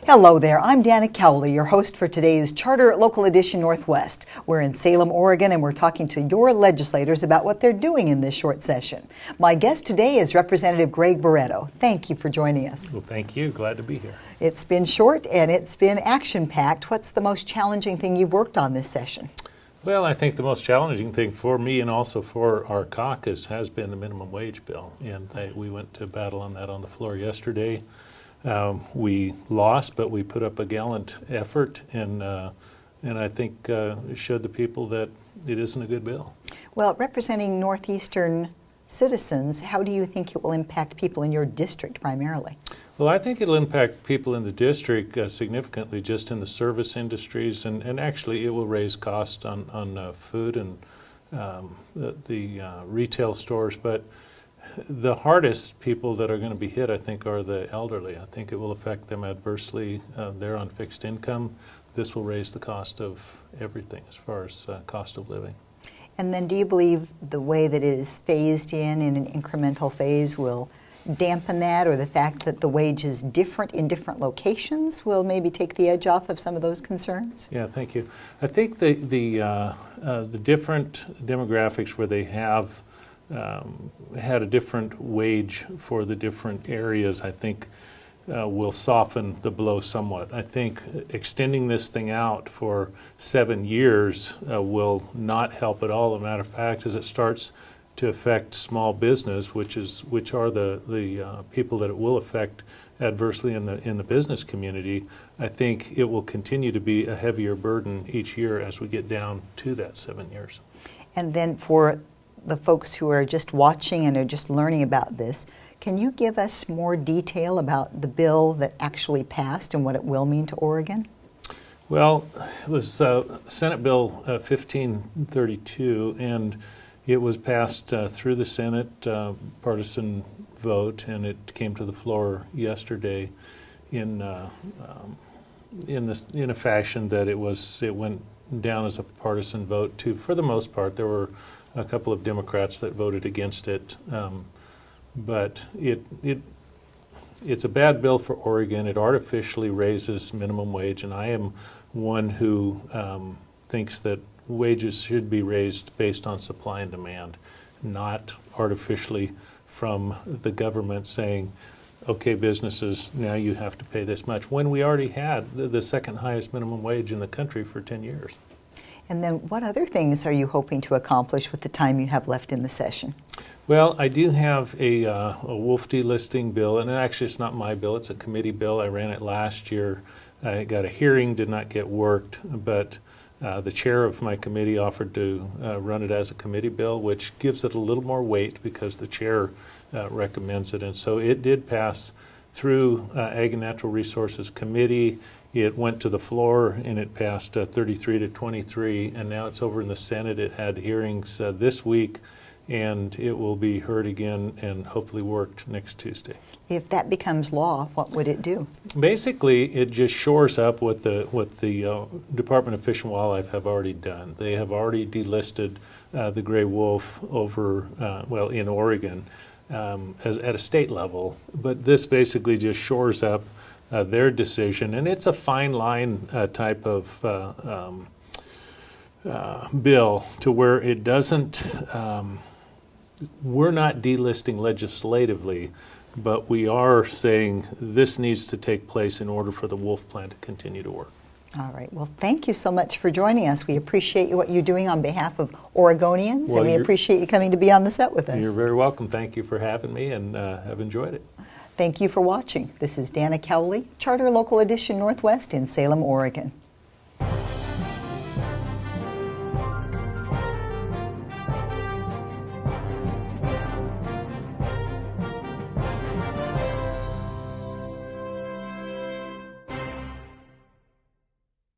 Hello there, I'm Dana Cowley, your host for today's Charter Local Edition Northwest. We're in Salem, Oregon, and we're talking to your legislators about what they're doing in this short session. My guest today is Representative Greg Barreto. Thank you for joining us. Well, thank you. Glad to be here. It's been short and it's been action-packed. What's the most challenging thing you've worked on this session? Well, I think the most challenging thing for me and also for our caucus has been the minimum wage bill. And we went to battle on that on the floor yesterday. We lost, but we put up a gallant effort, and I think showed the people that it isn't a good bill. Well, representing Northeastern citizens, how do you think it will impact people in your district primarily? Well, I think it'll impact people in the district significantly just in the service industries, and actually it will raise costs on food and the retail stores. But the hardest people that are going to be hit, I think, are the elderly. I think it will affect them adversely. They're on fixed income. This will raise the cost of everything as far as cost of living. And then do you believe the way that it is phased in an incremental phase will dampen that, or the fact that the wage is different in different locations will maybe take the edge off of some of those concerns? Yeah, thank you. I think the different demographics where they have had a different wage for the different areas, I think will soften the blow somewhat. I think extending this thing out for 7 years will not help at all. As a matter of fact, as it starts to affect small business, which are the people that it will affect adversely in the business community, I think it will continue to be a heavier burden each year as we get down to that 7 years. And then for the folks who are just watching and are just learning about this, can you give us more detail about the bill that actually passed and what it will mean to Oregon? Well, it was Senate Bill 1532, and it was passed through the Senate partisan vote, and it came to the floor yesterday in a fashion that it went down as a partisan vote too. For the most part, there were a couple of Democrats that voted against it, but it's a bad bill for Oregon. It artificially raises minimum wage, and I am one who thinks that wages should be raised based on supply and demand, not artificially from the government saying, okay, businesses, now you have to pay this much, when we already had the second highest minimum wage in the country for 10 years. And then what other things are you hoping to accomplish with the time you have left in the session? Well, I do have a wolf delisting bill, and actually it's not my bill, it's a committee bill. I ran it last year. I got a hearing, did not get worked, but the chair of my committee offered to run it as a committee bill, which gives it a little more weight because the chair recommends it. And so it did pass through Ag and Natural Resources Committee. It went to the floor and it passed 33 to 23, and now it's over in the Senate. It had hearings this week, and it will be heard again and hopefully worked next Tuesday. If that becomes law, what would it do? Basically, it just shores up what the Department of Fish and Wildlife have already done. They have already delisted the gray wolf over, in Oregon at a state level, but this basically just shores up their decision, and it's a fine line type of bill to where it doesn't, we're not delisting legislatively, but we are saying this needs to take place in order for the wolf plan to continue to work. All right. Well, thank you so much for joining us. We appreciate what you're doing on behalf of Oregonians, and we appreciate you coming to be on the set with us. You're very welcome. Thank you for having me, and I've enjoyed it. Thank you for watching. This is Dana Cowley, Charter Local Edition Northwest in Salem, Oregon.